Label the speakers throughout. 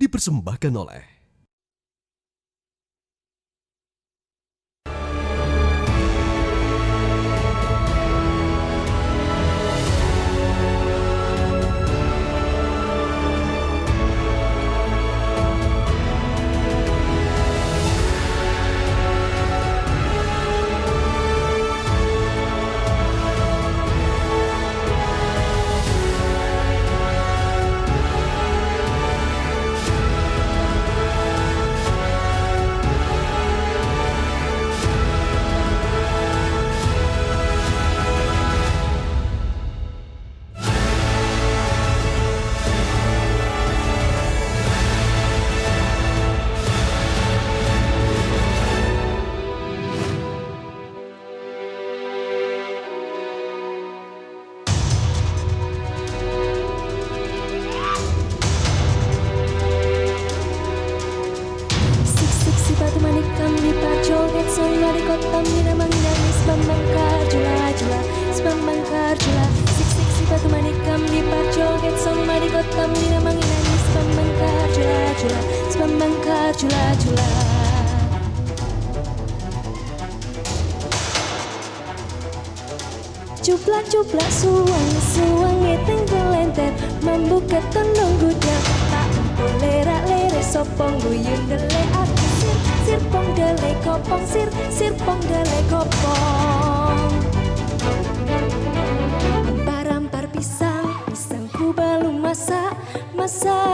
Speaker 1: dipersembahkan oleh
Speaker 2: Batu manikam di pacoget songa di kota mina menangis Bambangkar jula Bambangkar jula si batu manikam di pacoget songa di kota mina menangis Bambangkar jula Bambangkar jula Cuplak suang tengkel lenter membuka tondong gudang tak boleh lere sopong guyun dele aku sirpong dele kopong sirpong dele kopong ampar pisangku belum masak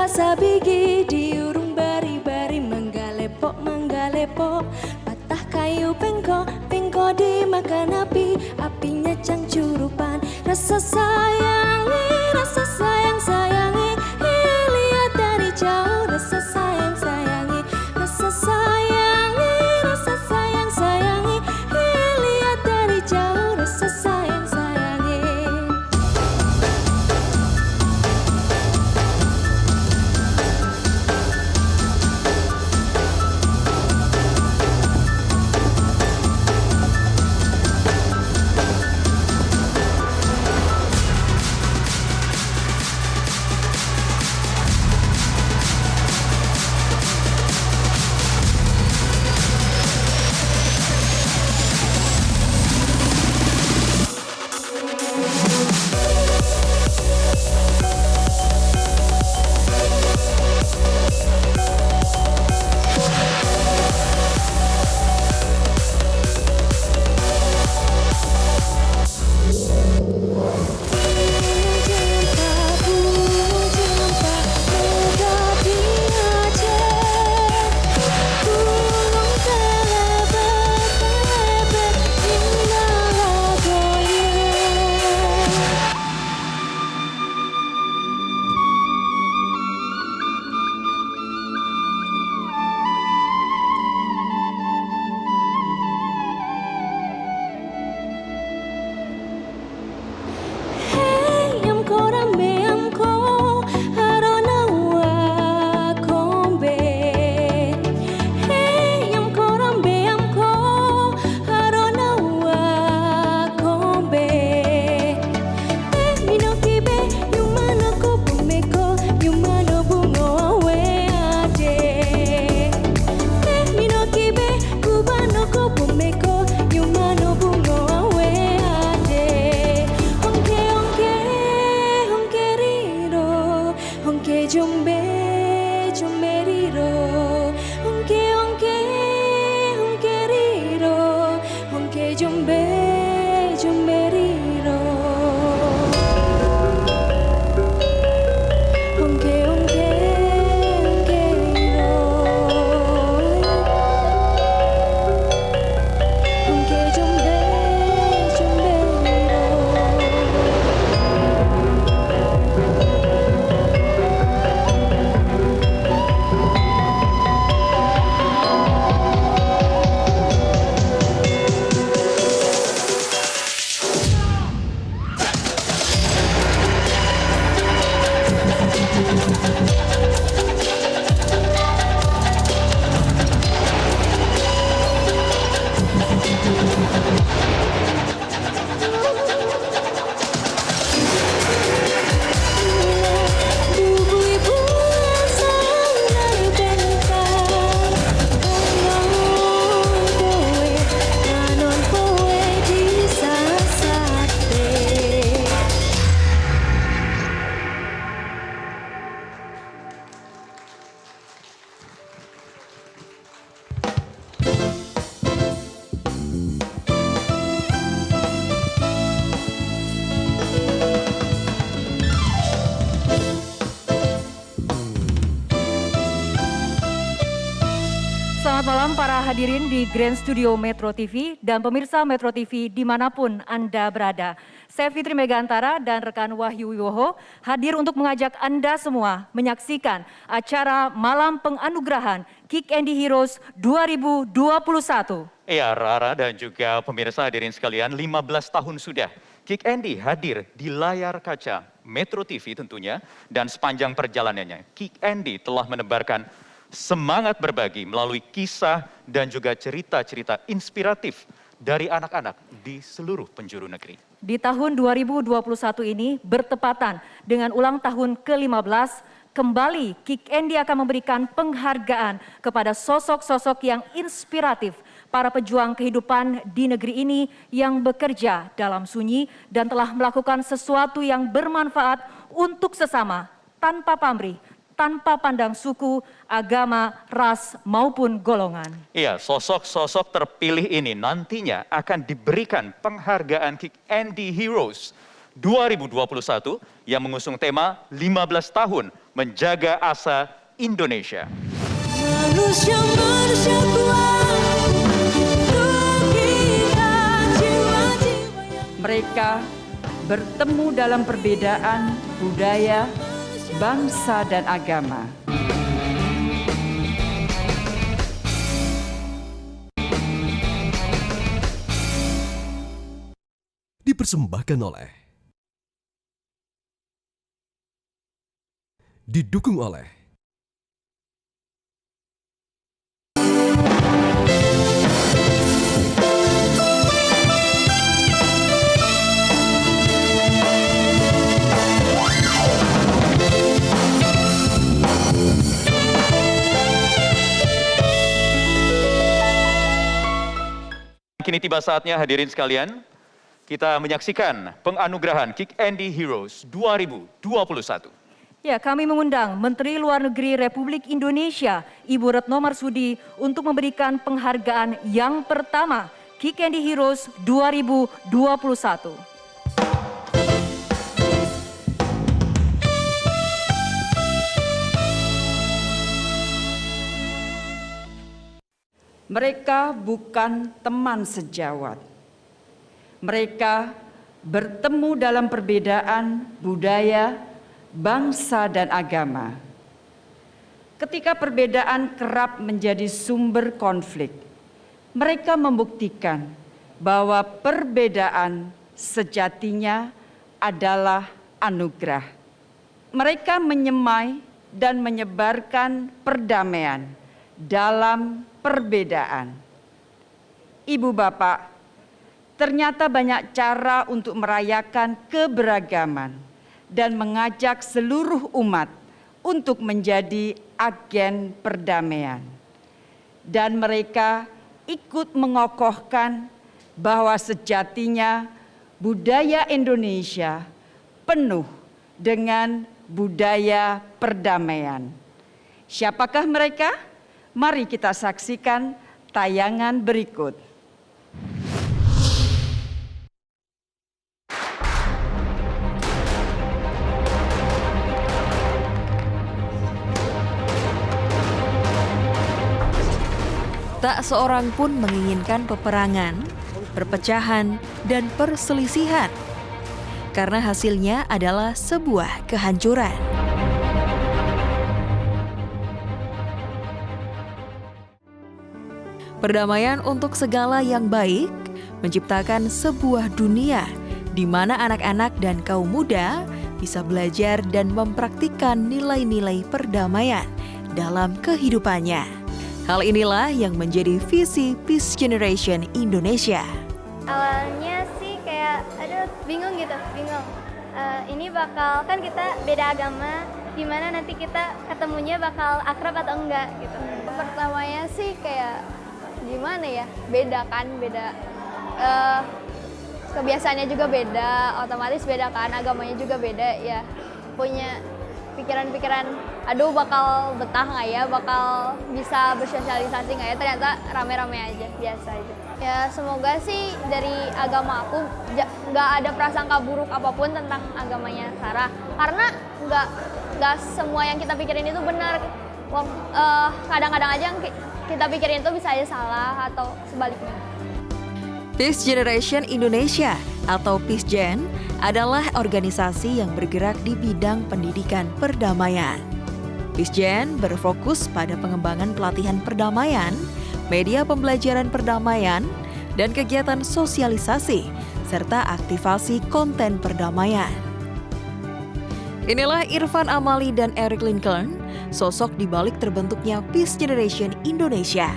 Speaker 2: sabigi diurung bari manggalepok patah kayu pengko dimakan apinya cangcurupan rasa sayangi lihat dari jauh rasa sayangi lihat dari jauh rasa sayangi
Speaker 1: para hadirin di Grand Studio Metro TV dan pemirsa Metro TV dimanapun Anda berada. Saya Fitri Megantara dan rekan Wahyu Wiwoho hadir untuk mengajak Anda semua menyaksikan acara Malam Penganugerahan Kick Andy Heroes 2021.
Speaker 3: Ya, Rara dan juga pemirsa hadirin sekalian, 15 tahun sudah Kick Andy hadir di layar kaca Metro TV tentunya, dan sepanjang perjalanannya Kick Andy telah menebarkan semangat berbagi melalui kisah dan juga cerita-cerita inspiratif dari anak-anak di seluruh penjuru negeri.
Speaker 1: Di tahun 2021 ini bertepatan dengan ulang tahun ke-15, kembali Kick Andy akan memberikan penghargaan kepada sosok-sosok yang inspiratif, para pejuang kehidupan di negeri ini yang bekerja dalam sunyi dan telah melakukan sesuatu yang bermanfaat untuk sesama, tanpa pamrih, tanpa pandang suku, agama, ras, maupun golongan.
Speaker 3: Iya, sosok-sosok terpilih ini nantinya akan diberikan penghargaan Kick Andy Heroes 2021 yang mengusung tema 15 tahun menjaga asa Indonesia.
Speaker 2: Manusia kuat, kita jiwa-jiwa yang
Speaker 4: Mereka bertemu dalam perbedaan budaya, bangsa, dan agama.
Speaker 5: Dipersembahkan oleh, didukung oleh
Speaker 3: Kini tiba saatnya hadirin sekalian, kita menyaksikan penganugerahan Kick Andy Heroes 2021.
Speaker 1: Ya, kami mengundang Menteri Luar Negeri Republik Indonesia, Ibu Retno Marsudi, untuk memberikan penghargaan yang pertama, Kick Andy Heroes 2021.
Speaker 4: Mereka bukan teman sejawat. Mereka bertemu dalam perbedaan budaya, bangsa, dan agama. Ketika perbedaan kerap menjadi sumber konflik, mereka membuktikan bahwa perbedaan sejatinya adalah anugerah. Mereka menyemai dan menyebarkan perdamaian dalam perbedaan. Ibu bapak, ternyata banyak cara untuk merayakan keberagaman dan mengajak seluruh umat untuk menjadi agen perdamaian. Dan mereka ikut mengokohkan bahwa sejatinya budaya Indonesia penuh dengan budaya perdamaian. Siapakah mereka? Mari kita saksikan tayangan berikut.
Speaker 6: Tak seorang pun menginginkan peperangan, perpecahan, dan perselisihan, karena hasilnya adalah sebuah kehancuran. Perdamaian untuk segala yang baik menciptakan sebuah dunia di mana anak-anak dan kaum muda bisa belajar dan mempraktikkan nilai-nilai perdamaian dalam kehidupannya. Hal inilah yang menjadi visi Peace Generation Indonesia.
Speaker 7: Awalnya sih kayak, bingung. Ini bakal, kan kita beda agama, gimana nanti kita ketemunya bakal akrab atau enggak gitu. Pertamanya sih kayak gimana ya, beda. Kebiasaannya juga beda, otomatis beda kan, agamanya juga beda ya. Punya pikiran-pikiran, aduh bakal betah nggak ya, bakal bisa bersosialisasi nggak ya, ternyata rame-rame aja, biasa aja. Ya semoga sih dari agama aku nggak ada prasangka buruk apapun tentang agamanya Sarah, karena nggak semua yang kita pikirin itu benar. Kadang-kadang aja kita pikirin itu bisa aja salah atau sebaliknya.
Speaker 6: Peace Generation Indonesia atau PeaceGen adalah organisasi yang bergerak di bidang pendidikan perdamaian. PeaceGen berfokus pada pengembangan pelatihan perdamaian, media pembelajaran perdamaian, dan kegiatan sosialisasi, serta aktivasi konten perdamaian. Inilah Irfan Amali dan Eric Lincoln, sosok di balik terbentuknya Peace Generation Indonesia.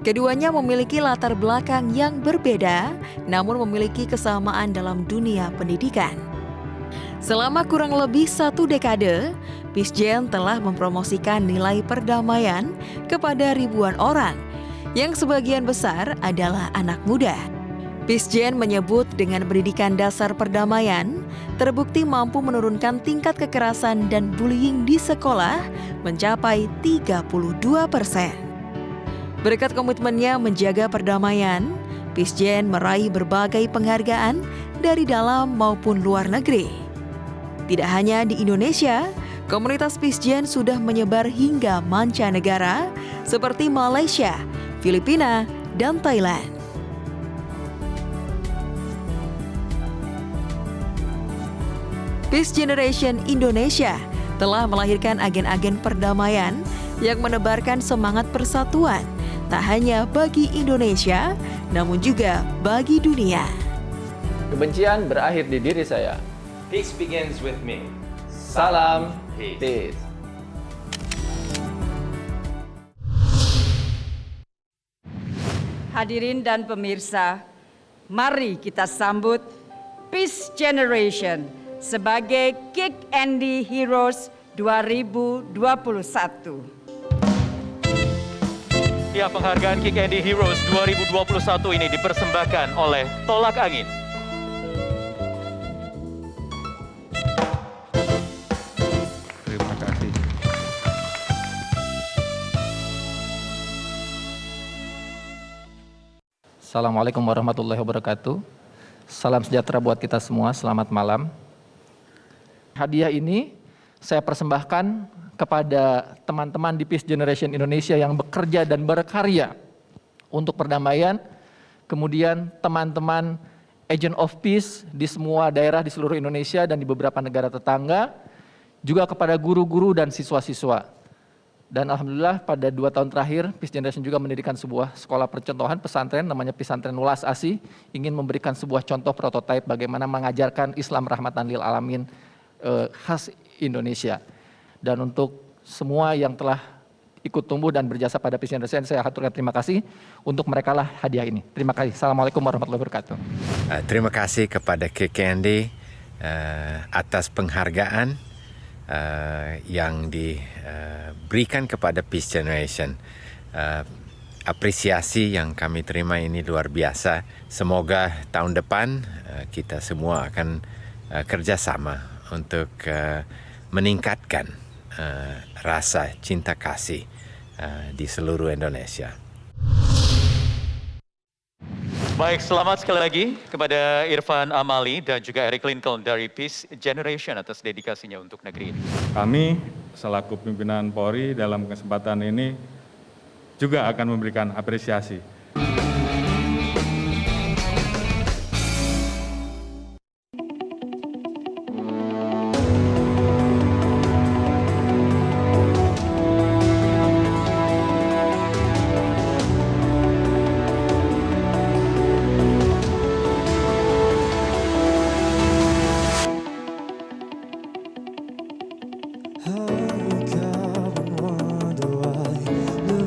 Speaker 6: Keduanya memiliki latar belakang yang berbeda, namun memiliki kesamaan dalam dunia pendidikan. Selama kurang lebih 1 dekade, PeaceGen telah mempromosikan nilai perdamaian kepada ribuan orang, yang sebagian besar adalah anak muda. PeaceGen menyebut dengan pendidikan dasar perdamaian, terbukti mampu menurunkan tingkat kekerasan dan bullying di sekolah mencapai 32%. Berkat komitmennya menjaga perdamaian, PeaceGen meraih berbagai penghargaan dari dalam maupun luar negeri. Tidak hanya di Indonesia, komunitas PeaceGen sudah menyebar hingga mancanegara seperti Malaysia, Filipina, dan Thailand. Peace Generation Indonesia telah melahirkan agen-agen perdamaian yang menebarkan semangat persatuan, tak hanya bagi Indonesia, namun juga bagi dunia.
Speaker 8: Kebencian berakhir di diri saya.
Speaker 9: Peace begins with me.
Speaker 8: Salam
Speaker 9: Peace.
Speaker 8: peace.
Speaker 4: Hadirin dan pemirsa, mari kita sambut Peace Generation sebagai Kick Andy Heroes 2021.
Speaker 3: Ya, penghargaan Kick Andy Heroes 2021 ini dipersembahkan oleh Tolak Angin.
Speaker 10: Terima kasih.
Speaker 8: Assalamualaikum warahmatullahi wabarakatuh. Salam sejahtera buat kita semua, selamat malam. Hadiah ini saya persembahkan kepada teman-teman di Peace Generation Indonesia yang bekerja dan berkarya untuk perdamaian, kemudian teman-teman Agent of Peace di semua daerah di seluruh Indonesia dan di beberapa negara tetangga, juga kepada guru-guru dan siswa-siswa. Dan alhamdulillah pada 2 tahun terakhir Peace Generation juga mendirikan sebuah sekolah percontohan pesantren namanya Pesantren Welas Asih, ingin memberikan sebuah contoh prototipe bagaimana mengajarkan Islam rahmatan lil alamin khas Indonesia. Dan untuk semua yang telah ikut tumbuh dan berjasa pada Peace Generation, saya haturkan terima kasih. Untuk mereka lah hadiah ini. Terima kasih. Assalamualaikum warahmatullahi wabarakatuh.
Speaker 9: Terima kasih kepada Kick Andy atas penghargaan yang diberikan kepada Peace Generation. Apresiasi yang kami terima ini luar biasa. Semoga tahun depan kita semua akan kerjasama untuk meningkatkan rasa cinta kasih di seluruh Indonesia.
Speaker 3: Baik, selamat sekali lagi kepada Irfan Amali dan juga Eric Lincoln dari Peace Generation atas dedikasinya untuk negeri ini.
Speaker 10: Kami selaku pimpinan Polri dalam kesempatan ini juga akan memberikan apresiasi.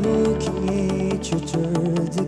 Speaker 11: Looking at you through the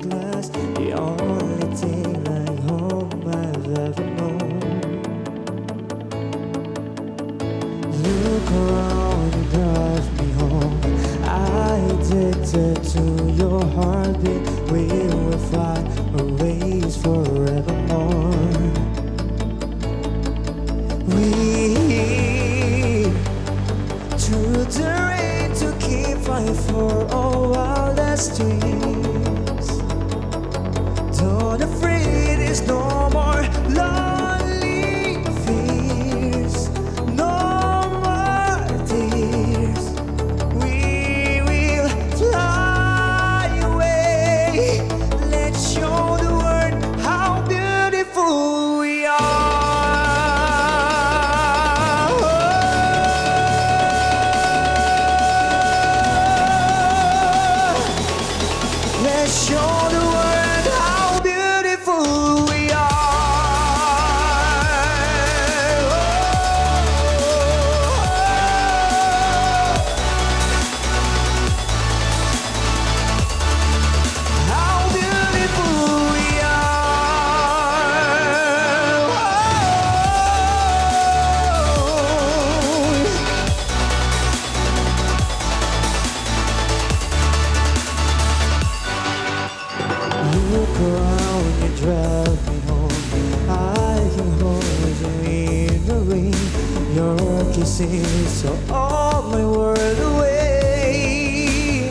Speaker 11: kisses are all my world away.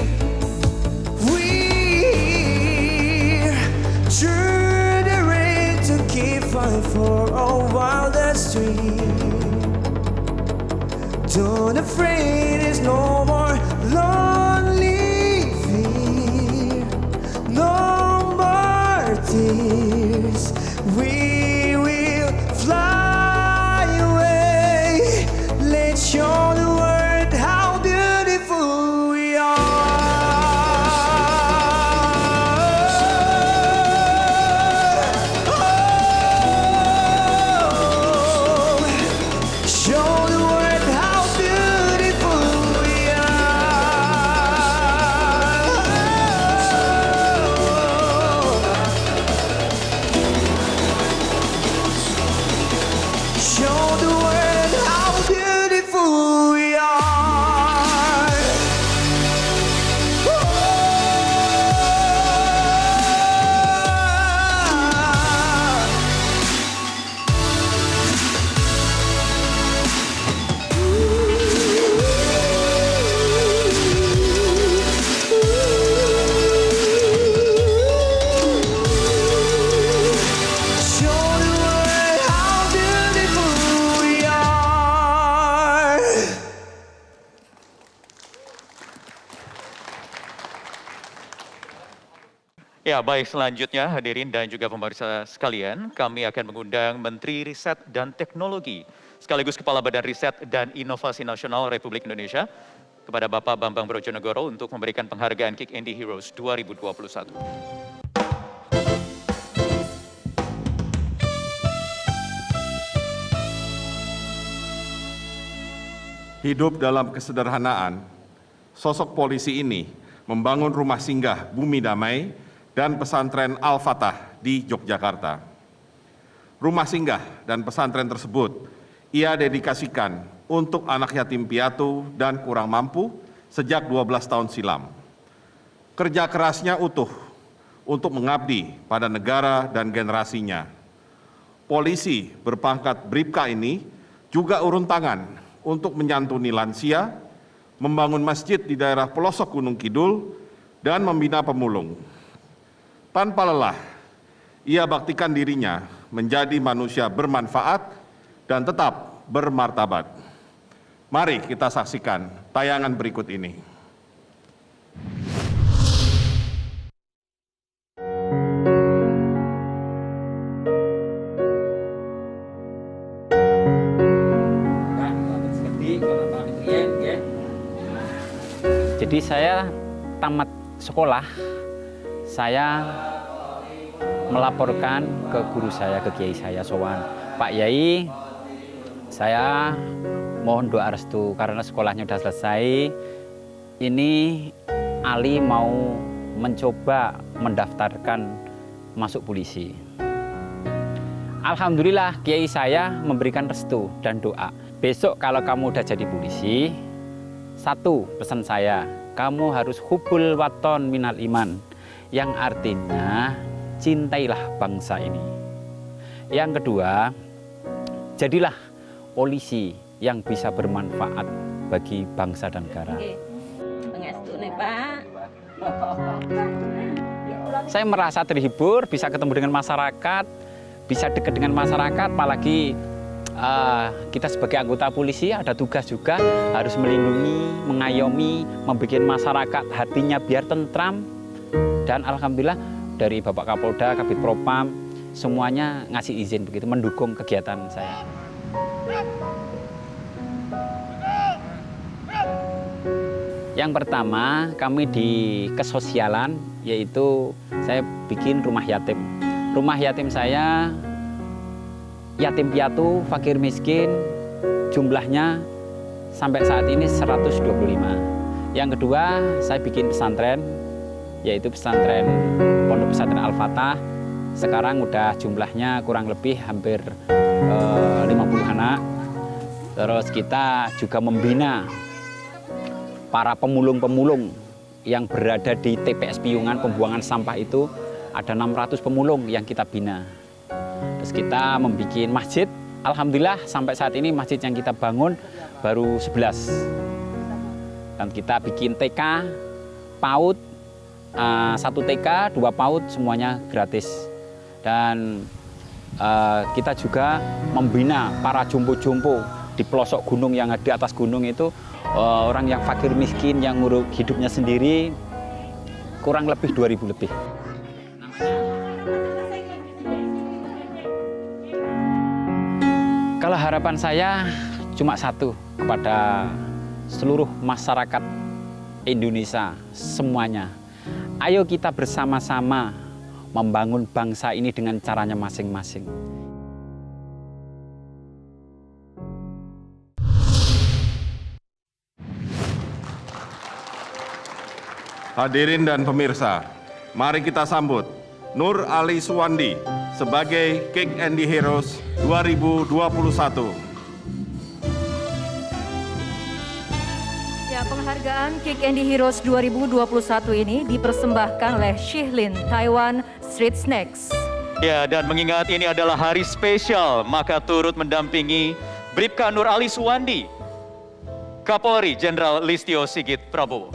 Speaker 11: We're through the rain to keep fighting for our wildest dream. Don't afraid, there's no more lonely fear, no more tears. We will fly away. Let's show the world how beautiful we are. Oh, show the world how beautiful we are. Show the world how beautiful we are. Show the world how beautiful we are.
Speaker 3: Ya, baik, selanjutnya hadirin dan juga pemirsa sekalian, kami akan mengundang Menteri Riset dan Teknologi sekaligus Kepala Badan Riset dan Inovasi Nasional Republik Indonesia kepada Bapak Bambang Brojonegoro untuk memberikan penghargaan Kick Andy Heroes 2021.
Speaker 12: Hidup dalam kesederhanaan, sosok polisi ini membangun rumah singgah Bumi Damai dan pesantren Al-Fatah di Yogyakarta. Rumah singgah dan pesantren tersebut ia dedikasikan untuk anak yatim piatu dan kurang mampu sejak 12 tahun silam. Kerja kerasnya utuh untuk mengabdi pada negara dan generasinya. Polisi berpangkat Bribka ini juga urun tangan untuk menyantuni lansia, membangun masjid di daerah pelosok Gunung Kidul, dan membina pemulung. Tanpa lelah, ia baktikan dirinya menjadi manusia bermanfaat dan tetap bermartabat. Mari kita saksikan tayangan berikut ini.
Speaker 13: Jadi saya tamat sekolah, saya melaporkan ke guru saya, ke kiai saya, sowan, Pak Yai, saya mohon doa restu karena sekolahnya sudah selesai. Ini Ali mau mencoba mendaftarkan masuk polisi. Alhamdulillah kiai saya memberikan restu dan doa. Besok kalau kamu udah jadi polisi, satu pesan saya, kamu harus hubul waton minal iman, yang artinya cintailah bangsa ini. Yang kedua, jadilah polisi yang bisa bermanfaat bagi bangsa dan negara. Saya merasa terhibur, bisa ketemu dengan masyarakat, bisa dekat dengan masyarakat, apalagi kita sebagai anggota polisi ada tugas juga harus melindungi, mengayomi, membuat masyarakat hatinya biar tentram. Dan alhamdulillah dari Bapak Kapolda, Kabid Propam, semuanya ngasih izin begitu, mendukung kegiatan saya. Yang pertama, kami di kesosialan, yaitu saya bikin rumah yatim. Rumah yatim saya yatim piatu, fakir miskin, jumlahnya sampai saat ini 125. Yang kedua, saya bikin pesantren, yaitu pesantren Pondok Pesantren Al-Fatah. Sekarang udah jumlahnya kurang lebih hampir 50 anak. Terus kita juga membina para pemulung-pemulung yang berada di TPS Piungan, pembuangan sampah itu ada 600 pemulung yang kita bina. Terus kita membuat masjid Alhamdulillah sampai saat ini masjid yang kita bangun baru 11. Dan kita bikin TK, PAUD, 1 TK, 2 PAUD semuanya gratis. Dan kita juga membina para jompo-jompo di pelosok gunung yang ada di atas gunung itu, orang yang fakir miskin yang nguruk hidupnya sendiri, kurang lebih 2.000 lebih. Kalau harapan saya cuma satu kepada seluruh masyarakat Indonesia semuanya. Ayo kita bersama-sama membangun bangsa ini dengan caranya masing-masing.
Speaker 12: Hadirin dan pemirsa, mari kita sambut Nur Ali Suwandi sebagai Kick Andy Heroes 2021.
Speaker 1: Ya, penghargaan Kick Andy Heroes 2021 ini dipersembahkan oleh Shihlin Taiwan Street Snacks.
Speaker 3: Ya, dan mengingat ini adalah hari spesial, maka turut mendampingi Bribka Nur Ali Suwandi, Kapolri Jenderal Listio Sigit Prabowo.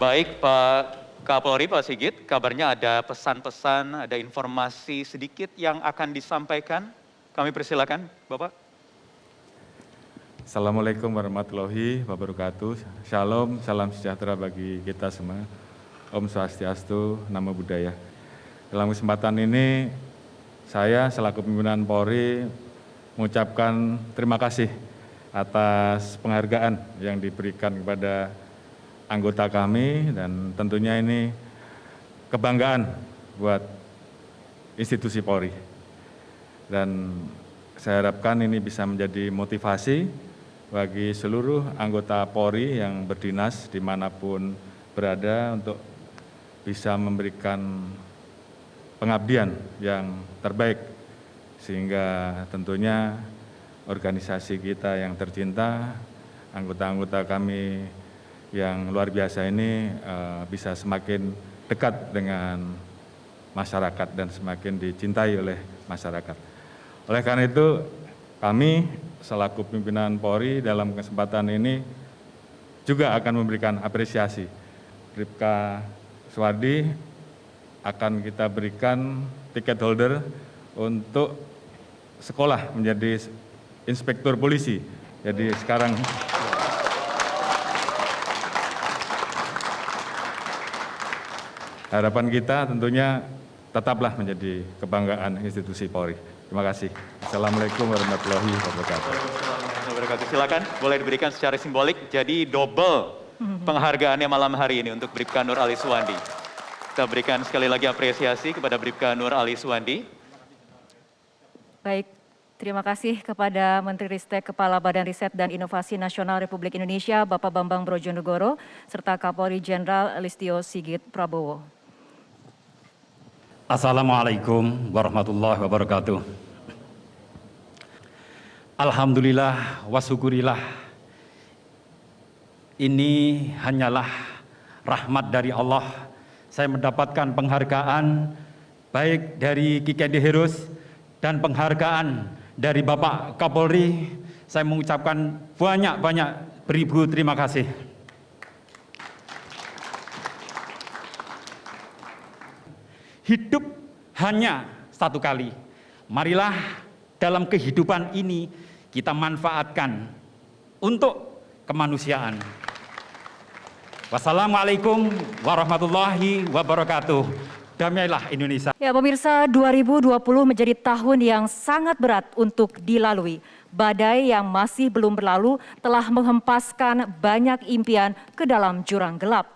Speaker 3: Baik Pak Kapolri, Pak Sigit, kabarnya ada pesan-pesan, ada informasi sedikit yang akan disampaikan. Kami persilakan, Bapak.
Speaker 10: Assalamualaikum warahmatullahi wabarakatuh. Shalom, salam sejahtera bagi kita semua. Om Swastiastu, Namo Buddhaya. Dalam kesempatan ini, saya selaku pimpinan Polri mengucapkan terima kasih atas penghargaan yang diberikan kepada anggota kami, dan tentunya ini kebanggaan buat institusi Polri. Dan saya harapkan ini bisa menjadi motivasi bagi seluruh anggota Polri yang berdinas dimanapun berada untuk bisa memberikan pengabdian yang terbaik, sehingga tentunya organisasi kita yang tercinta, anggota-anggota kami yang luar biasa ini bisa semakin dekat dengan masyarakat dan semakin dicintai oleh masyarakat. Oleh karena itu, kami selaku pimpinan Polri dalam kesempatan ini juga akan memberikan apresiasi. Bribka Suwandi akan kita berikan tiket holder untuk sekolah menjadi inspektur polisi. Jadi sekarang harapan kita tentunya tetaplah menjadi kebanggaan institusi Polri. Terima kasih. Assalamualaikum warahmatullahi wabarakatuh.
Speaker 3: Silakan, boleh diberikan secara simbolik. Jadi double penghargaannya malam hari ini untuk Bribka Nur Ali Suwandi. Kita berikan sekali lagi apresiasi kepada Bribka Nur Ali Suwandi.
Speaker 1: Baik, terima kasih kepada Menteri Ristek, Kepala Badan Riset dan Inovasi Nasional Republik Indonesia, Bapak Bambang Brojonegoro, serta Kapolri Jenderal Listio Sigit Prabowo.
Speaker 14: Assalamualaikum warahmatullahi wabarakatuh. Alhamdulillah wa syukurillah. Ini hanyalah rahmat dari Allah. Saya mendapatkan penghargaan baik dari Kick Andy Heroes dan penghargaan dari Bapak Kapolri. Saya mengucapkan banyak-banyak beribu terima kasih. Hidup hanya satu kali. Marilah dalam kehidupan ini kita manfaatkan untuk kemanusiaan. Wassalamualaikum warahmatullahi wabarakatuh. Damailah Indonesia.
Speaker 1: Ya pemirsa, 2020 menjadi tahun yang sangat berat untuk dilalui. Badai yang masih belum berlalu telah menghempaskan banyak impian ke dalam jurang gelap.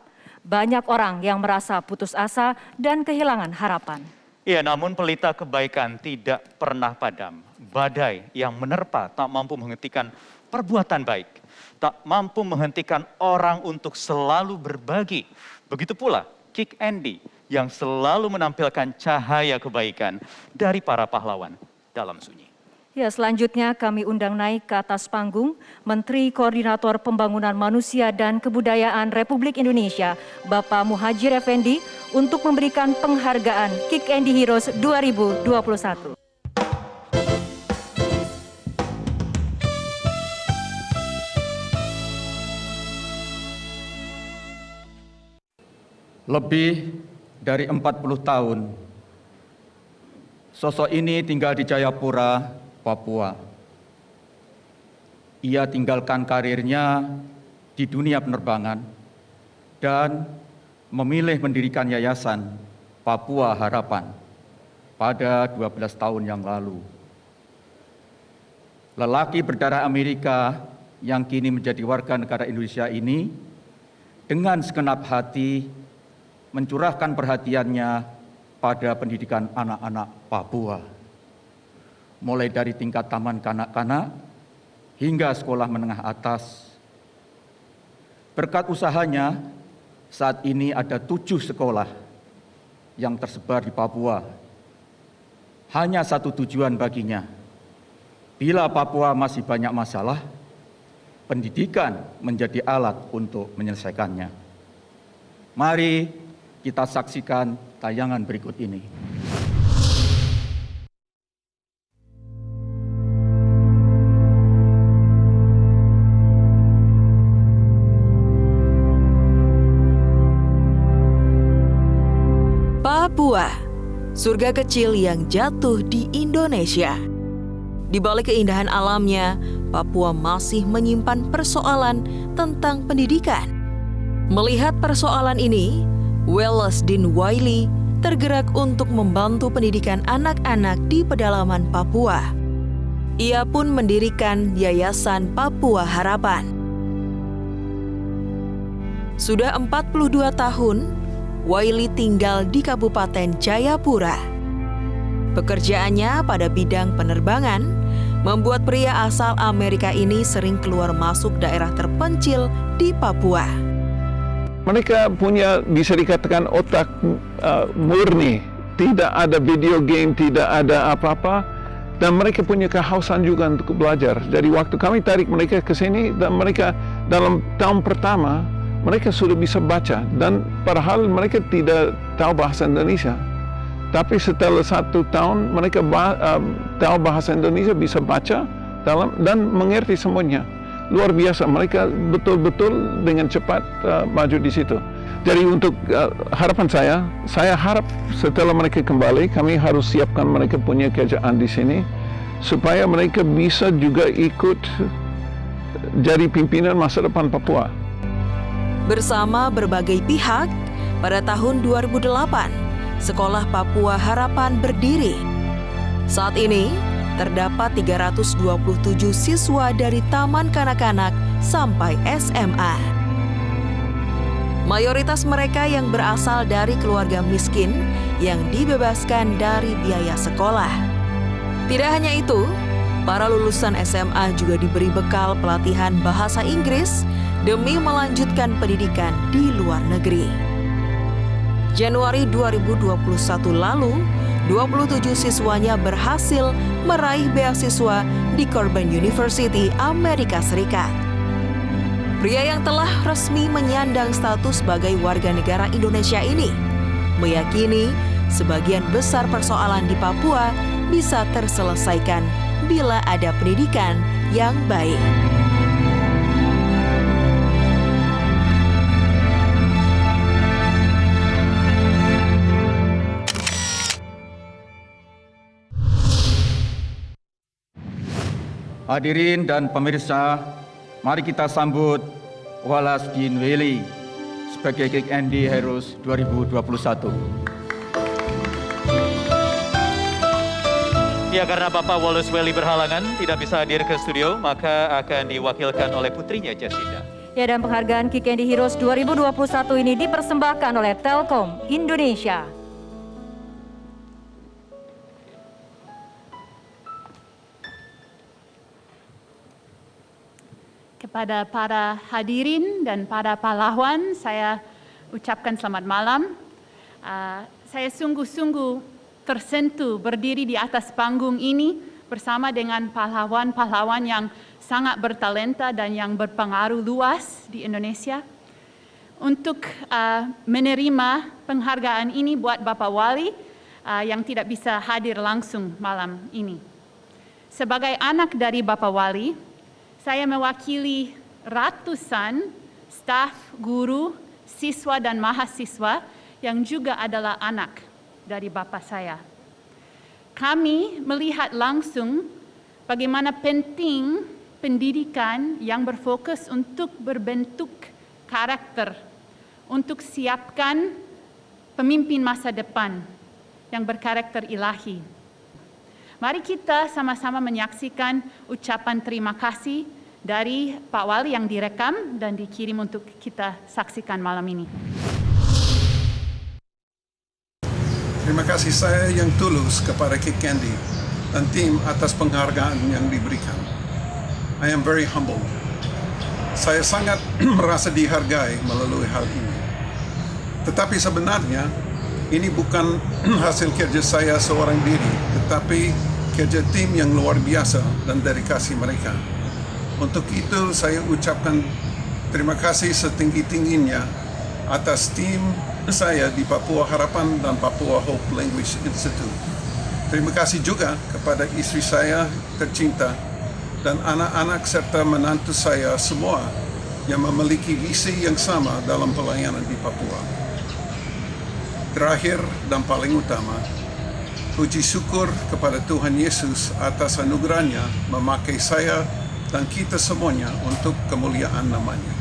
Speaker 1: Banyak orang yang merasa putus asa dan kehilangan harapan.
Speaker 3: Iya, namun pelita kebaikan tidak pernah padam. Badai yang menerpa tak mampu menghentikan perbuatan baik. Tak mampu menghentikan orang untuk selalu berbagi. Begitu pula Kick Andy yang selalu menampilkan cahaya kebaikan dari para pahlawan dalam sunyi.
Speaker 1: Ya, selanjutnya kami undang naik ke atas panggung Menteri Koordinator Pembangunan Manusia dan Kebudayaan Republik Indonesia, Bapak Muhadjir Effendi, untuk memberikan penghargaan Kick Andy Heroes 2021.
Speaker 14: Lebih dari 40 tahun, sosok ini tinggal di Jayapura, Papua. Ia tinggalkan karirnya di dunia penerbangan dan memilih mendirikan Yayasan Papua Harapan pada 12 tahun yang lalu. Lelaki berdarah Amerika yang kini menjadi warga negara Indonesia ini dengan segenap hati mencurahkan perhatiannya pada pendidikan anak-anak Papua, mulai dari tingkat taman kanak-kanak hingga sekolah menengah atas. Berkat usahanya, saat ini ada 7 sekolah yang tersebar di Papua. Hanya satu tujuan baginya, bila Papua masih banyak masalah, pendidikan menjadi alat untuk menyelesaikannya. Mari kita saksikan tayangan berikut ini.
Speaker 6: Papua, surga kecil yang jatuh di Indonesia. Di balik keindahan alamnya, Papua masih menyimpan persoalan tentang pendidikan. Melihat persoalan ini, Wallace Dean Wiley tergerak untuk membantu pendidikan anak-anak di pedalaman Papua. Ia pun mendirikan Yayasan Papua Harapan. Sudah 42 tahun, Wiley tinggal di Kabupaten Jayapura. Pekerjaannya pada bidang penerbangan membuat pria asal Amerika ini sering keluar masuk daerah terpencil di Papua.
Speaker 15: Mereka punya, bisa dikatakan, otak murni. Tidak ada video game, tidak ada apa-apa. Dan mereka punya kehausan juga untuk belajar. Jadi waktu kami tarik mereka ke sini, dan mereka dalam tahun pertama, mereka sudah bisa baca. Dan padahal mereka tidak tahu bahasa Indonesia. Tapi setelah 1 tahun, mereka tahu bahasa Indonesia, bisa baca dan mengerti semuanya. Luar biasa, mereka betul-betul dengan cepat maju di situ. Jadi untuk harapan saya harap setelah mereka kembali, kami harus siapkan mereka punya kerjaan di sini, supaya mereka bisa juga ikut jadi pimpinan masa depan Papua.
Speaker 6: Bersama berbagai pihak, pada tahun 2008, Sekolah Papua Harapan berdiri. Saat ini, terdapat 327 siswa dari taman kanak-kanak sampai SMA. Mayoritas mereka yang berasal dari keluarga miskin yang dibebaskan dari biaya sekolah. Tidak hanya itu, para lulusan SMA juga diberi bekal pelatihan bahasa Inggris demi melanjutkan pendidikan di luar negeri. Januari 2021 lalu, 27 siswanya berhasil meraih beasiswa di Corban University, Amerika Serikat. Pria yang telah resmi menyandang status sebagai warga negara Indonesia ini meyakini sebagian besar persoalan di Papua bisa terselesaikan bila ada pendidikan yang baik.
Speaker 14: Hadirin dan pemirsa, mari kita sambut Wallace Dean Wiley sebagai Kick Andy Heroes 2021.
Speaker 3: Ya, karena Bapak Wallace Wiley berhalangan tidak bisa hadir ke studio, maka akan diwakilkan oleh putrinya Jacinda.
Speaker 1: Ya, dan penghargaan Kick Andy Heroes 2021 ini dipersembahkan oleh Telkom Indonesia.
Speaker 16: Kepada para hadirin dan para pahlawan, saya ucapkan selamat malam. Saya sungguh-sungguh tersentuh berdiri di atas panggung ini bersama dengan pahlawan-pahlawan yang sangat bertalenta dan yang berpengaruh luas di Indonesia. untuk menerima penghargaan ini buat Bapak Wali yang tidak bisa hadir langsung malam ini. Sebagai anak dari Bapak Wali, saya mewakili ratusan staf, guru, siswa dan mahasiswa yang juga adalah anak dari Bapak saya. Kami melihat langsung bagaimana penting pendidikan yang berfokus untuk berbentuk karakter, untuk siapkan pemimpin masa depan yang berkarakter ilahi. Mari kita sama-sama menyaksikan ucapan terima kasih dari Pak Wali yang direkam dan dikirim untuk kita saksikan malam ini.
Speaker 15: Terima kasih saya yang tulus kepada Kick Andy dan tim atas penghargaan yang diberikan. I am very humble. Saya sangat merasa dihargai melalui hal ini. Tetapi sebenarnya ini bukan hasil kerja saya seorang diri, tetapi kerja tim yang luar biasa dan dedikasi mereka. Untuk itu saya ucapkan terima kasih setinggi-tingginya atas tim saya di Papua Harapan dan Papua Hope Language Institute. Terima kasih juga kepada istri saya tercinta dan anak-anak serta menantu saya semua yang memiliki visi yang sama dalam pelayanan di Papua. Terakhir dan paling utama, puji syukur kepada Tuhan Yesus atas anugerahnya memakai saya dan kita semuanya untuk kemuliaan namanya.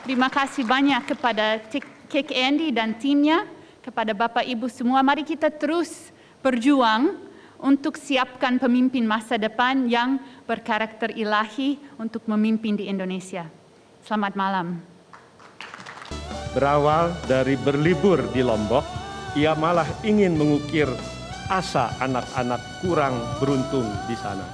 Speaker 16: Terima kasih banyak kepada Kick Andy dan timnya, kepada Bapak Ibu semua. Mari kita terus berjuang untuk siapkan pemimpin masa depan yang berkarakter ilahi untuk memimpin di Indonesia. Selamat malam.
Speaker 17: Berawal dari berlibur di Lombok, ia malah ingin mengukir asa anak-anak kurang beruntung di sana.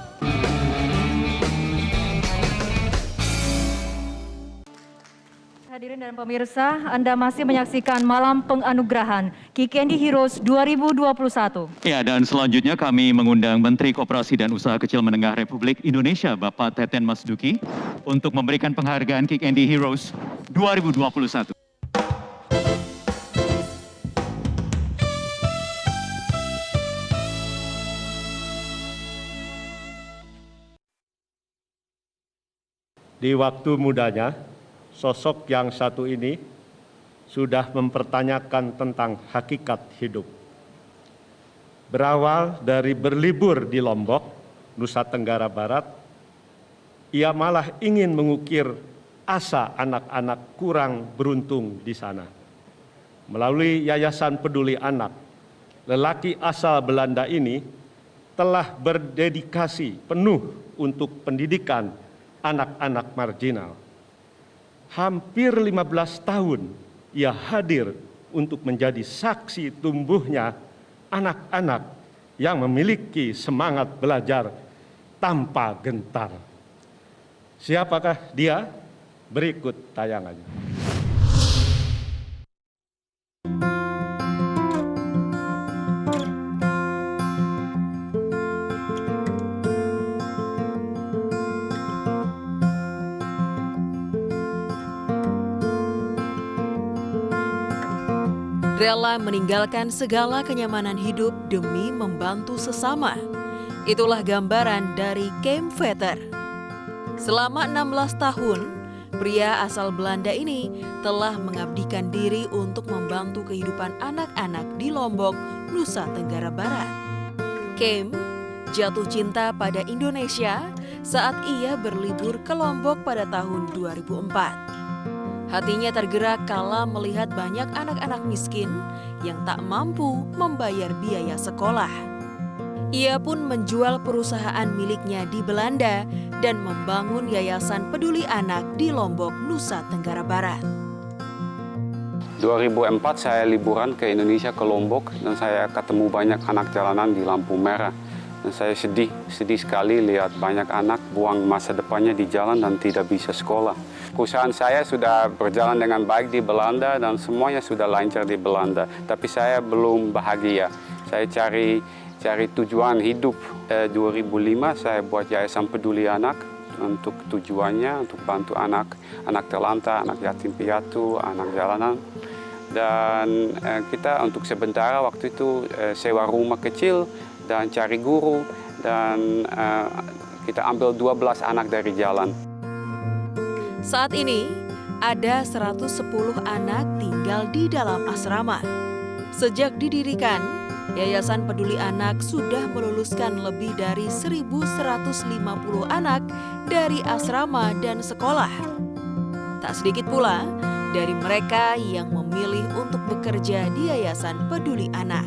Speaker 1: Hadirin dan pemirsa, Anda masih menyaksikan Malam Penganugerahan Kick Andy Heroes 2021.
Speaker 3: Ya, dan selanjutnya kami mengundang Menteri Koperasi dan Usaha Kecil Menengah Republik Indonesia, Bapak Teten Mas Duki, untuk memberikan penghargaan Kick Andy Heroes 2021.
Speaker 17: Di waktu mudanya, sosok yang satu ini sudah mempertanyakan tentang hakikat hidup. Berawal dari berlibur di Lombok, Nusa Tenggara Barat, ia malah ingin mengukir asa anak-anak kurang beruntung di sana. Melalui Yayasan Peduli Anak, lelaki asal Belanda ini telah berdedikasi penuh untuk pendidikan anak-anak marginal. Hampir 15 tahun ia hadir untuk menjadi saksi tumbuhnya anak-anak yang memiliki semangat belajar tanpa gentar. Siapakah dia? Berikut tayangannya.
Speaker 6: Rela meninggalkan segala kenyamanan hidup demi membantu sesama. Itulah gambaran dari Keim Veter. Selama 16 tahun, pria asal Belanda ini telah mengabdikan diri untuk membantu kehidupan anak-anak di Lombok, Nusa Tenggara Barat. Keim jatuh cinta pada Indonesia saat ia berlibur ke Lombok pada tahun 2004. Hatinya tergerak kala melihat banyak anak-anak miskin yang tak mampu membayar biaya sekolah. Ia pun menjual perusahaan miliknya di Belanda dan membangun Yayasan Peduli Anak di Lombok, Nusa Tenggara Barat.
Speaker 18: 2004 saya liburan ke Indonesia, ke Lombok, dan saya ketemu banyak anak jalanan di lampu merah. Dan saya sedih sekali lihat banyak anak buang masa depannya di jalan dan tidak bisa sekolah. Perusahaan saya sudah berjalan dengan baik di Belanda dan semuanya sudah lancar di Belanda. Tapi saya belum bahagia. Saya cari tujuan hidup. 2005 saya buat Yayasan Peduli Anak. untuk tujuannya untuk bantu anak terlantar, anak yatim piatu, anak jalanan. Dan kita untuk sementara waktu itu sewa rumah kecil dan cari guru, dan kita ambil 12 anak dari jalan.
Speaker 6: Saat ini, ada 110 anak tinggal di dalam asrama. Sejak didirikan, Yayasan Peduli Anak sudah meluluskan lebih dari 1.150 anak dari asrama dan sekolah. Tak sedikit pula dari mereka yang memilih untuk bekerja di Yayasan Peduli Anak.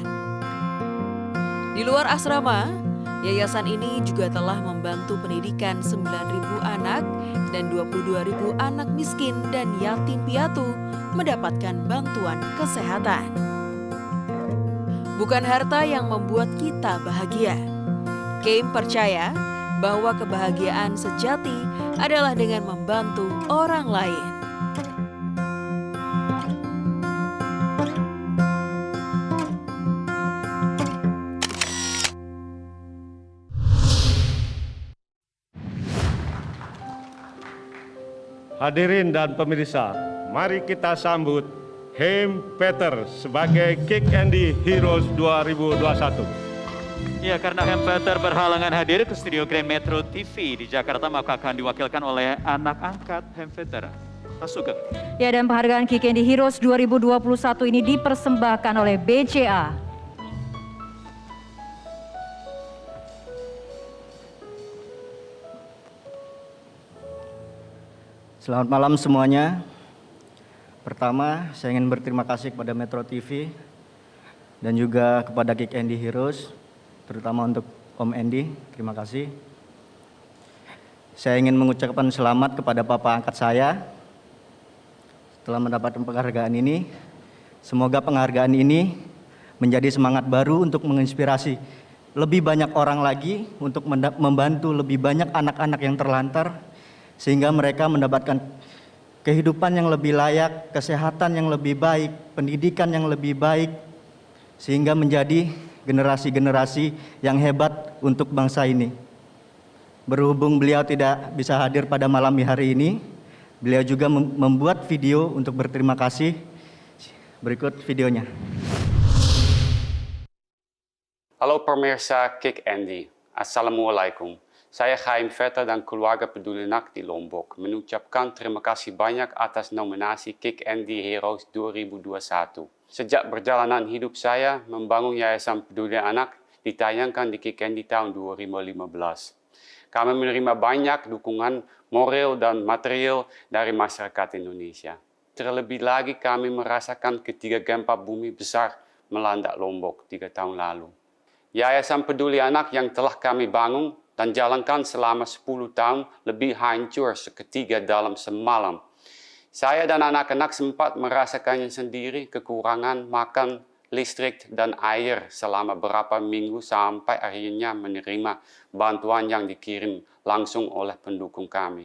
Speaker 6: Di luar asrama, yayasan ini juga telah membantu pendidikan 9.000 anak dan 22.000 anak miskin dan yatim piatu mendapatkan bantuan kesehatan. Bukan harta yang membuat kita bahagia. Kim percaya bahwa kebahagiaan sejati adalah dengan membantu orang lain.
Speaker 17: Hadirin dan pemirsa, mari kita sambut Hein Peter sebagai Kick Andy Heroes 2021.
Speaker 3: Ya, karena Hein Peter berhalangan hadir ke studio Grand Metro TV di Jakarta, maka akan diwakilkan oleh anak angkat Hein Peter. Pak Sugeng.
Speaker 1: Ya, dan penghargaan Kick Andy Heroes 2021 ini dipersembahkan oleh BCA.
Speaker 19: Selamat malam semuanya. Pertama, saya ingin berterima kasih kepada Metro TV dan juga kepada Kick Andy Heroes, terutama untuk Om Andy, terima kasih. Saya ingin mengucapkan selamat kepada Papa angkat saya setelah mendapatkan penghargaan ini. Semoga penghargaan ini menjadi semangat baru untuk menginspirasi lebih banyak orang lagi untuk membantu lebih banyak anak-anak yang terlantar, sehingga mereka mendapatkan kehidupan yang lebih layak, kesehatan yang lebih baik, pendidikan yang lebih baik, sehingga menjadi generasi-generasi yang hebat untuk bangsa ini. Berhubung beliau tidak bisa hadir pada malam hari ini, beliau juga membuat video untuk berterima kasih. Berikut videonya.
Speaker 18: Halo pemirsa Kick Andy, Assalamualaikum. Saya Hein Peter dan keluarga Peduli Anak di Lombok mengucapkan terima kasih banyak atas nominasi Kick Andy Heroes 2021. Sejak perjalanan hidup saya membangun Yayasan Peduli Anak ditayangkan di Kick Andy tahun 2015. Kami menerima banyak dukungan moral dan material dari masyarakat Indonesia. Terlebih lagi kami merasakan ketika gempa bumi besar melanda Lombok 3 tahun lalu. Yayasan Peduli Anak yang telah kami bangun dan jalankan selama 10 tahun lebih hancur seketika dalam semalam. Saya dan anak-anak sempat merasakannya sendiri, kekurangan makan, listrik, dan air selama beberapa minggu sampai akhirnya menerima bantuan yang dikirim langsung oleh pendukung kami.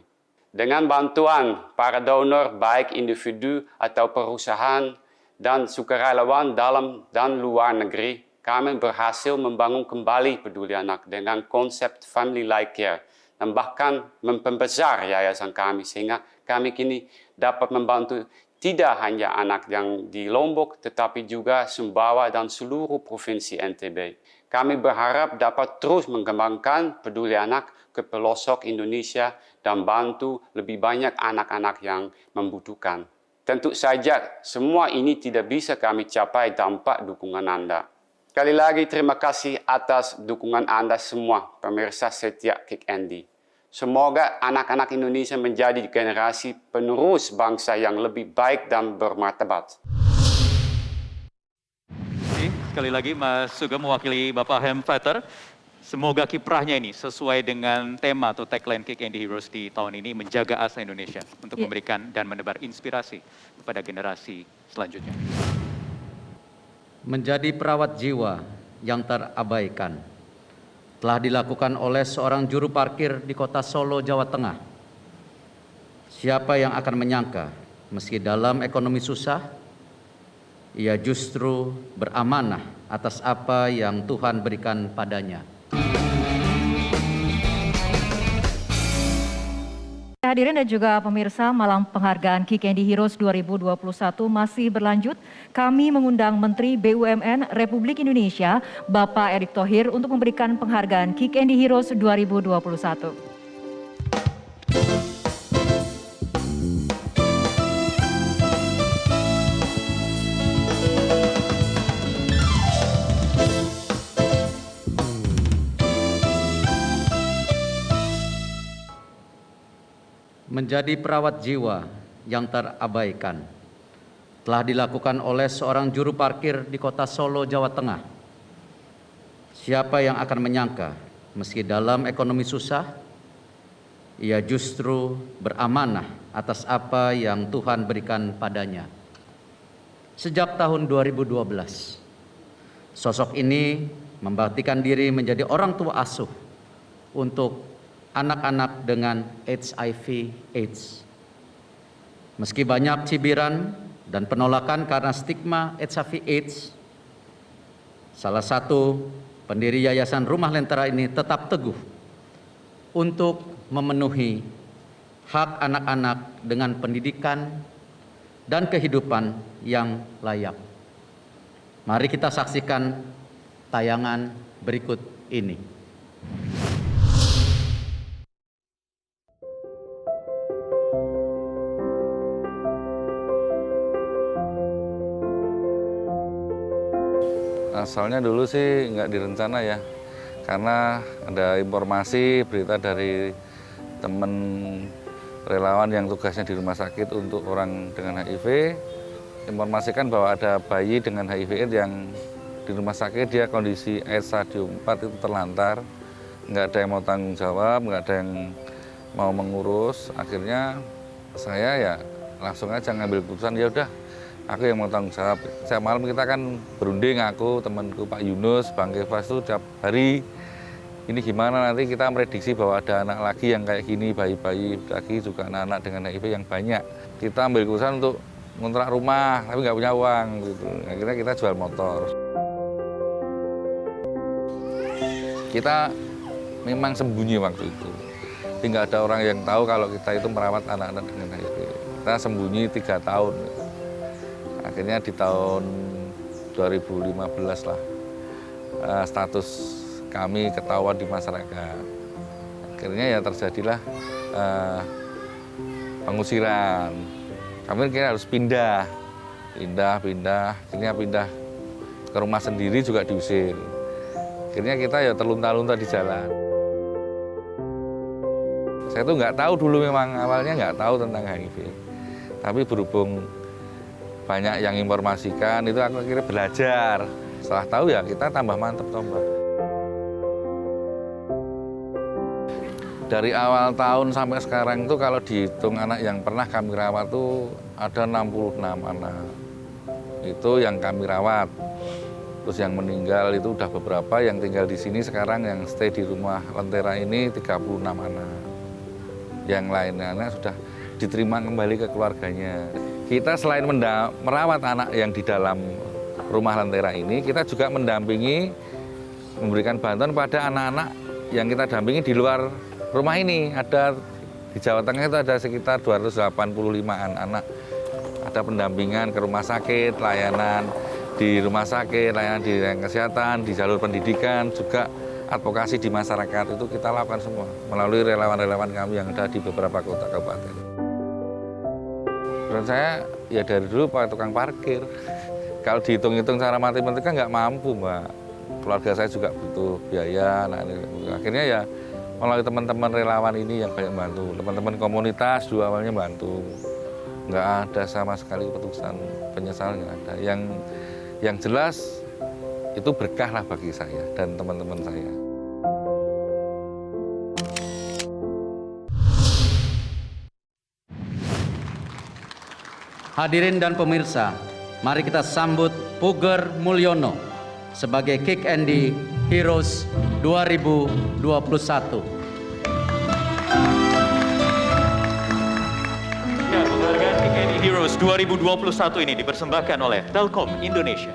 Speaker 18: Dengan bantuan para donor baik individu atau perusahaan dan sukarelawan dalam dan luar negeri, kami berhasil membangun kembali Peduli Anak dengan konsep family like care dan bahkan memperbesar yayasan kami sehingga kami kini dapat membantu tidak hanya anak yang di Lombok tetapi juga Sumbawa dan seluruh provinsi NTB. Kami berharap dapat terus mengembangkan Peduli Anak ke pelosok Indonesia dan bantu lebih banyak anak-anak yang membutuhkan. Tentu saja semua ini tidak bisa kami capai tanpa dukungan Anda. Sekali lagi terima kasih atas dukungan Anda semua, pemirsa setia Kick Andy. Semoga anak-anak Indonesia menjadi generasi penerus bangsa yang lebih baik dan bermartabat.
Speaker 3: Sekali lagi Mas Sugeng mewakili Bapak Hein Peter. Semoga kiprahnya ini sesuai dengan tema atau tagline Kick Andy Heroes di tahun ini, menjaga asa Indonesia untuk memberikan dan menebar inspirasi kepada generasi selanjutnya.
Speaker 20: Menjadi perawat jiwa yang terabaikan telah dilakukan oleh seorang juru parkir di kota Solo, Jawa Tengah. Siapa yang akan menyangka, meski dalam ekonomi susah, ia justru beramanah atas apa yang Tuhan berikan padanya.
Speaker 1: hadirin dan juga pemirsa, malam penghargaan Kick Andy Heroes 2021 masih berlanjut. Kami mengundang Menteri BUMN Republik Indonesia, Bapak Erick Thohir, untuk memberikan penghargaan Kick Andy Heroes 2021.
Speaker 20: Menjadi perawat jiwa yang terabaikan telah dilakukan oleh seorang juru parkir di kota Solo, Jawa Tengah. Siapa yang akan menyangka, meski dalam ekonomi susah, ia justru beramanah atas apa yang Tuhan berikan padanya. Sejak tahun 2012, sosok ini membaktikan diri menjadi orang tua asuh untuk anak-anak dengan HIV/AIDS. Meski banyak cibiran dan penolakan karena stigma HIV/AIDS, salah satu pendiri Yayasan Rumah Lentera ini tetap teguh untuk memenuhi hak anak-anak dengan pendidikan dan kehidupan yang layak. Mari kita saksikan tayangan berikut ini.
Speaker 21: Asalnya dulu sih nggak direncana ya, karena ada informasi berita dari teman relawan yang tugasnya di rumah sakit untuk orang dengan HIV, informasikan bahwa ada bayi dengan HIV/AIDS yang di rumah sakit, dia kondisi AIDS stadium 4 itu terlantar, nggak ada yang mau tanggung jawab, nggak ada yang mau mengurus. Akhirnya saya ya langsung aja ngambil keputusan, ya udah aku yang mau tanggung jawab. Setiap malam kita kan berunding, aku, temanku Pak Yunus, Bang Kefas itu tiap hari, ini gimana nanti kita memprediksi bahwa ada anak lagi yang kayak gini, bayi-bayi lagi juga anak-anak dengan HIV yang banyak. Kita ambil keputusan untuk ngontrak rumah, tapi nggak punya uang gitu. Akhirnya kita jual motor. Kita memang sembunyi waktu itu. Jadi nggak ada orang yang tahu kalau kita itu merawat anak-anak dengan HIV. Kita sembunyi 3 tahun. Akhirnya di tahun 2015 lah status kami ketahuan di masyarakat. Akhirnya ya terjadilah pengusiran. Kami kira harus pindah. Akhirnya pindah ke rumah sendiri juga diusir. Akhirnya kita ya terlunta-lunta di jalan. Saya tuh nggak tahu dulu, memang awalnya nggak tahu tentang HIV. Tapi berhubung banyak yang informasikan, itu aku akhirnya belajar. Setelah tahu ya kita tambah mantep tombak. Dari awal tahun sampai sekarang itu kalau dihitung anak yang pernah kami rawat tuh ada 66 anak. Itu yang kami rawat. Terus yang meninggal itu udah beberapa, yang tinggal di sini sekarang yang stay di rumah Lentera ini 36 anak. Yang lainnya sudah diterima kembali ke keluarganya. Kita selain merawat anak yang di dalam rumah Lentera ini, kita juga mendampingi, memberikan bantuan pada anak-anak yang kita dampingi di luar rumah ini. Ada di Jawa Tengah itu ada sekitar 285-an anak. Ada pendampingan ke rumah sakit, layanan di rumah sakit, layanan di kesehatan, di jalur pendidikan, juga advokasi di masyarakat itu kita lakukan semua melalui relawan-relawan kami yang ada di beberapa kota kabupaten. Menurut saya ya dari dulu Pak tukang parkir. Kalau dihitung-hitung secara matematika nggak mampu, Mbak. Keluarga saya juga butuh biaya. Nah, akhirnya ya melalui teman-teman relawan ini yang banyak bantu. Teman-teman komunitas dua awalnya bantu. Nggak ada sama sekali keputusan penyesal, nggak ada. Yang jelas itu berkah lah bagi saya dan teman-teman saya.
Speaker 20: Hadirin dan pemirsa, mari kita sambut Puger Mulyono sebagai Kick Andy Heroes 2021.
Speaker 3: Ya, penghargaan Kick Andy Heroes 2021 ini dipersembahkan oleh Telkom Indonesia.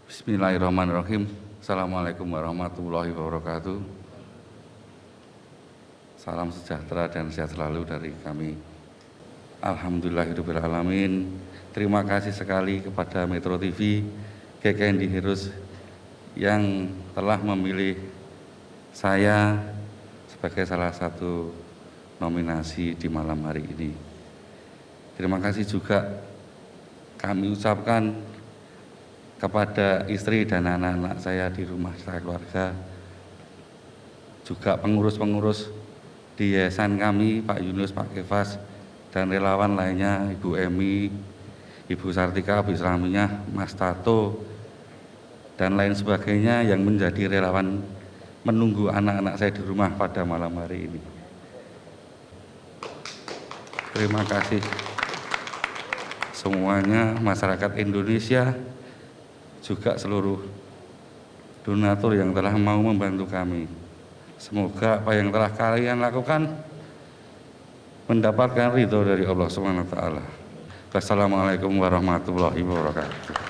Speaker 21: Bismillahirrahmanirrahim. Assalamualaikum warahmatullahi wabarakatuh. Salam sejahtera dan sehat selalu dari kami. Alhamdulillahirrahmanirrahim. Terima kasih sekali kepada Metro TV, Kick Andy Heroes yang telah memilih saya sebagai salah satu nominasi di malam hari ini. Terima kasih juga kami ucapkan kepada istri dan anak-anak saya di rumah saya keluarga, juga pengurus-pengurus di yayasan kami, Pak Yunus, Pak Kefas, dan relawan lainnya, Ibu Emi, Ibu Sartika, Ibu Islaminya, Mas Tato, dan lain sebagainya yang menjadi relawan menunggu anak-anak saya di rumah pada malam hari ini. Terima kasih semuanya, masyarakat Indonesia, juga seluruh donatur yang telah mau membantu kami. Semoga apa yang telah kalian lakukan mendapatkan ridho dari Allah SWT. Wassalamualaikum warahmatullahi wabarakatuh.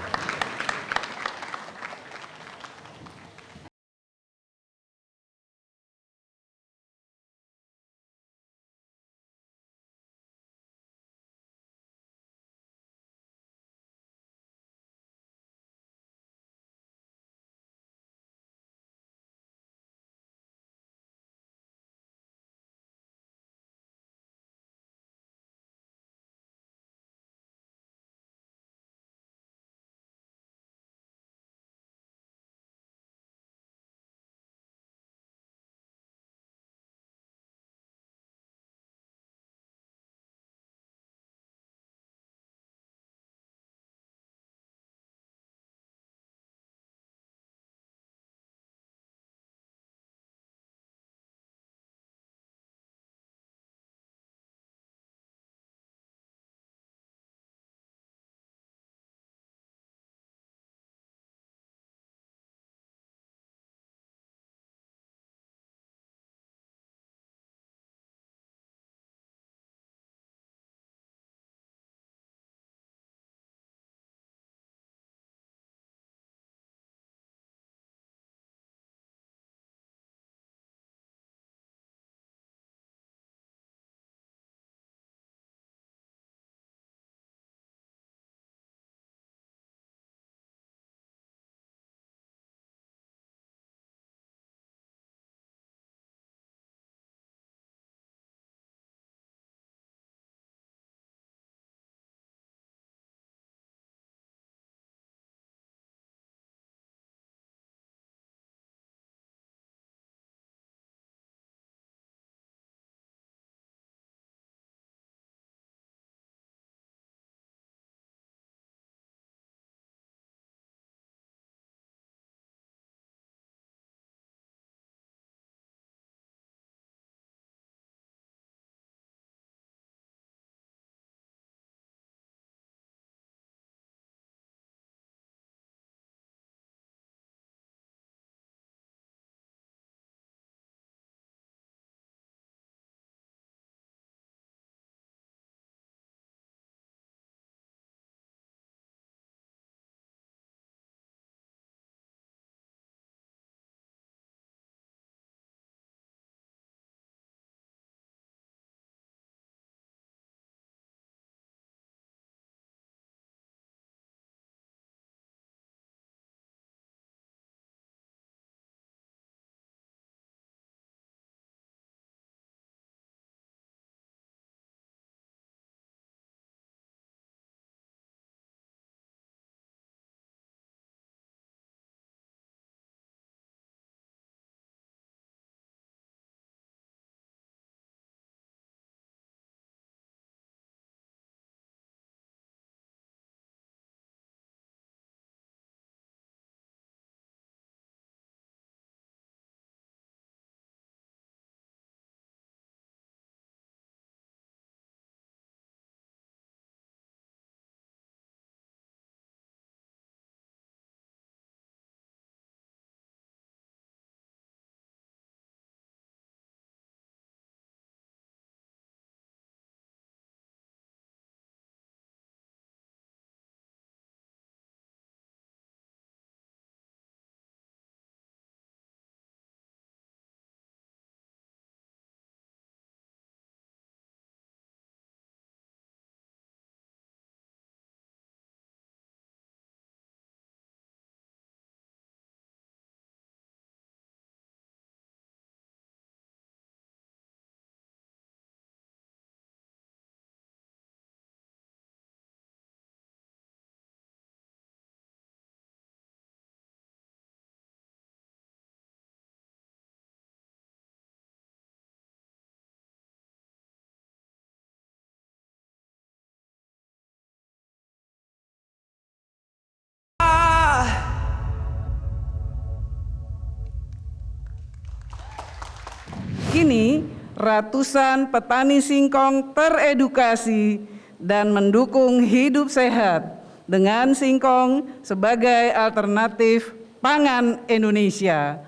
Speaker 2: Kini, ratusan petani singkong teredukasi dan mendukung hidup sehat dengan singkong sebagai alternatif pangan Indonesia.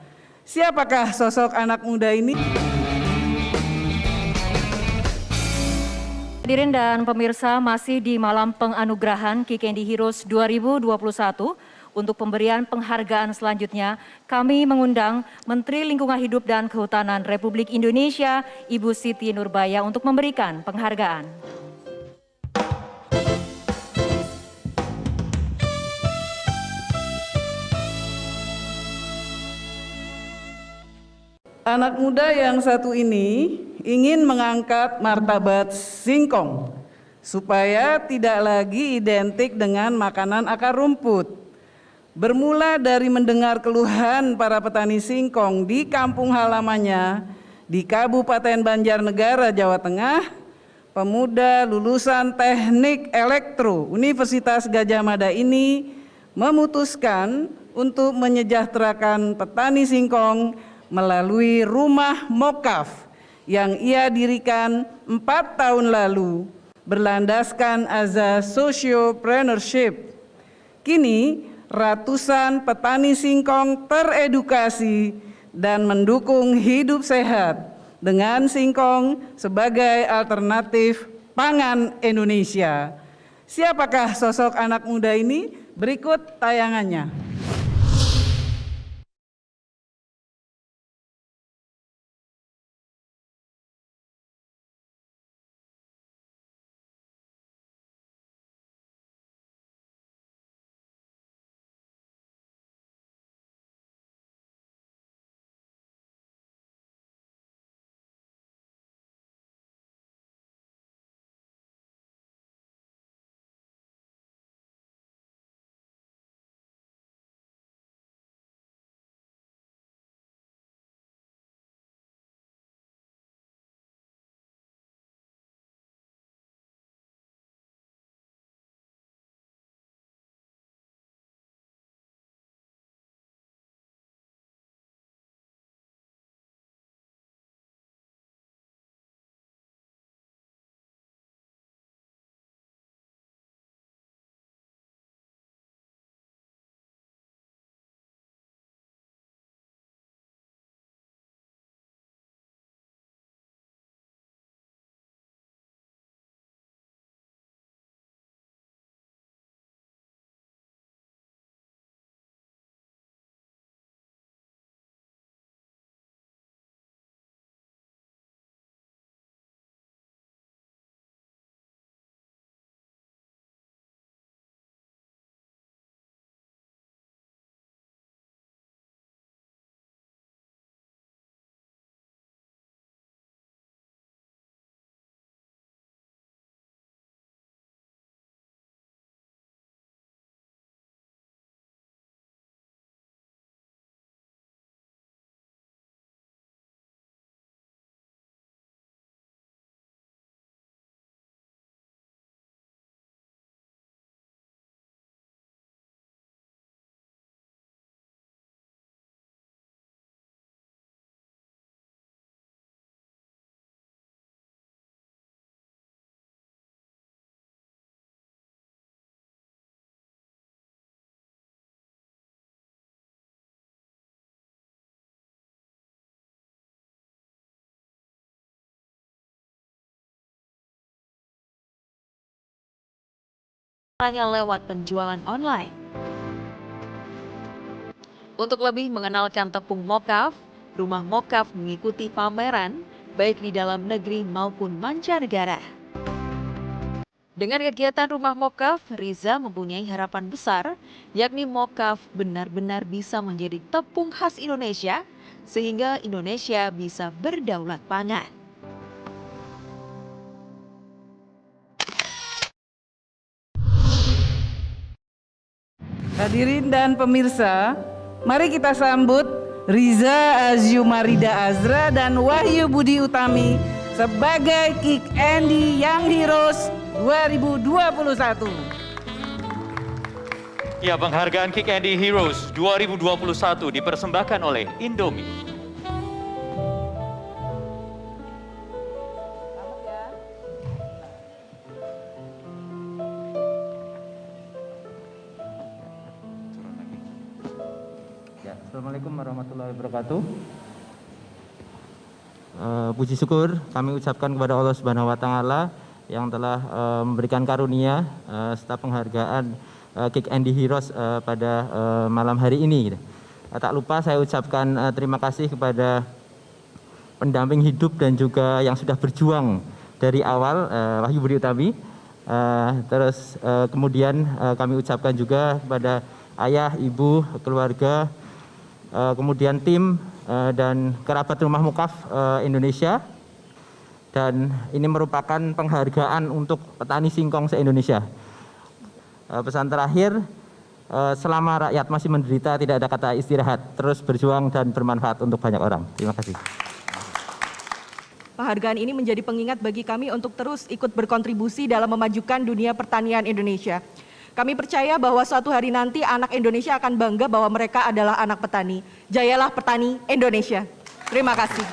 Speaker 2: Siapakah sosok anak muda ini?
Speaker 1: Hadirin dan pemirsa, masih di malam penganugerahan Kick Andy Heroes 2021. Untuk pemberian penghargaan selanjutnya, kami mengundang Menteri Lingkungan Hidup dan Kehutanan Republik Indonesia, Ibu Siti Nurbaya, untuk memberikan penghargaan.
Speaker 2: Anak muda yang satu ini ingin mengangkat martabat singkong supaya tidak lagi identik dengan makanan akar rumput. Bermula dari mendengar keluhan para petani singkong di kampung halamannya di Kabupaten Banjarnegara, Jawa Tengah, pemuda lulusan Teknik Elektro Universitas Gadjah Mada ini memutuskan untuk menyejahterakan petani singkong melalui rumah mokaf yang ia dirikan 4 tahun lalu berlandaskan azas sociopreneurship. Kini ratusan petani singkong teredukasi dan mendukung hidup sehat dengan singkong sebagai alternatif pangan Indonesia. Siapakah sosok anak muda ini? Berikut tayangannya.
Speaker 22: hanya lewat penjualan online. Untuk lebih mengenalkan tepung mokaf, Rumah Mokaf mengikuti pameran baik di dalam negeri maupun mancanegara. Dengan kegiatan Rumah Mokaf, Riza mempunyai harapan besar, yakni mokaf benar-benar bisa menjadi tepung khas Indonesia, sehingga Indonesia bisa berdaulat pangan.
Speaker 2: Hadirin dan pemirsa, mari kita sambut Riza Azumarida Azra dan Wahyu Budi Utami sebagai Kick Andy Young Heroes 2021.
Speaker 3: Ya, penghargaan Kick Andy Heroes 2021 dipersembahkan oleh Indomie.
Speaker 5: Ya, Assalamualaikum warahmatullahi wabarakatuh. Puji syukur kami ucapkan kepada Allah Subhanahu wa taala yang telah memberikan karunia serta penghargaan Kick Andy Heroes pada malam hari ini. Tak lupa saya ucapkan terima kasih kepada pendamping hidup dan juga yang sudah berjuang dari awal, Wahyu Budi Utami. Kemudian kami ucapkan juga kepada ayah, ibu, keluarga, kemudian tim dan kerabat Rumah Mukaf Indonesia. Dan ini merupakan penghargaan untuk petani singkong se-Indonesia. Pesan terakhir, selama rakyat masih menderita tidak ada kata istirahat, terus berjuang dan bermanfaat untuk banyak orang. Terima kasih.
Speaker 7: Penghargaan ini menjadi pengingat bagi kami untuk terus ikut berkontribusi dalam memajukan dunia pertanian Indonesia. Kami percaya bahwa suatu hari nanti anak Indonesia akan bangga bahwa mereka adalah anak petani. Jayalah petani Indonesia. Terima kasih.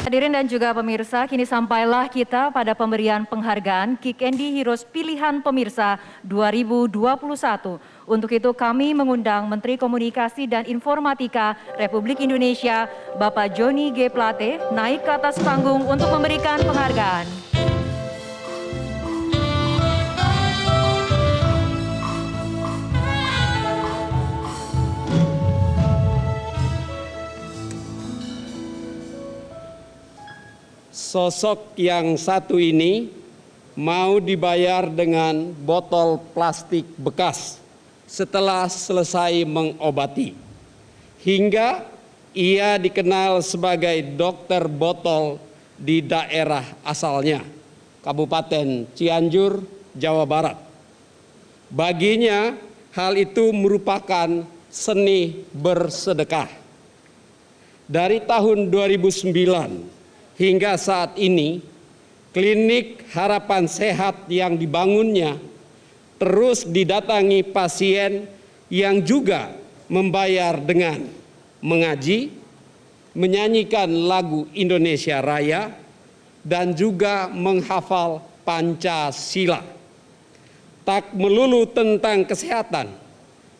Speaker 1: Hadirin dan juga pemirsa, kini sampailah kita pada pemberian penghargaan Kick Andy Heroes Pilihan Pemirsa 2021. Untuk itu kami mengundang Menteri Komunikasi dan Informatika Republik Indonesia, Bapak Johnny G. Plate, naik ke atas panggung untuk memberikan penghargaan.
Speaker 23: Sosok yang satu ini mau dibayar dengan botol plastik bekas setelah selesai mengobati. Hingga ia dikenal sebagai dokter botol di daerah asalnya, Kabupaten Cianjur, Jawa Barat. Baginya hal itu merupakan seni bersedekah. Dari tahun 2009 hingga saat ini, klinik harapan sehat yang dibangunnya terus didatangi pasien yang juga membayar dengan mengaji, menyanyikan lagu Indonesia Raya, dan juga menghafal Pancasila. Tak melulu tentang kesehatan,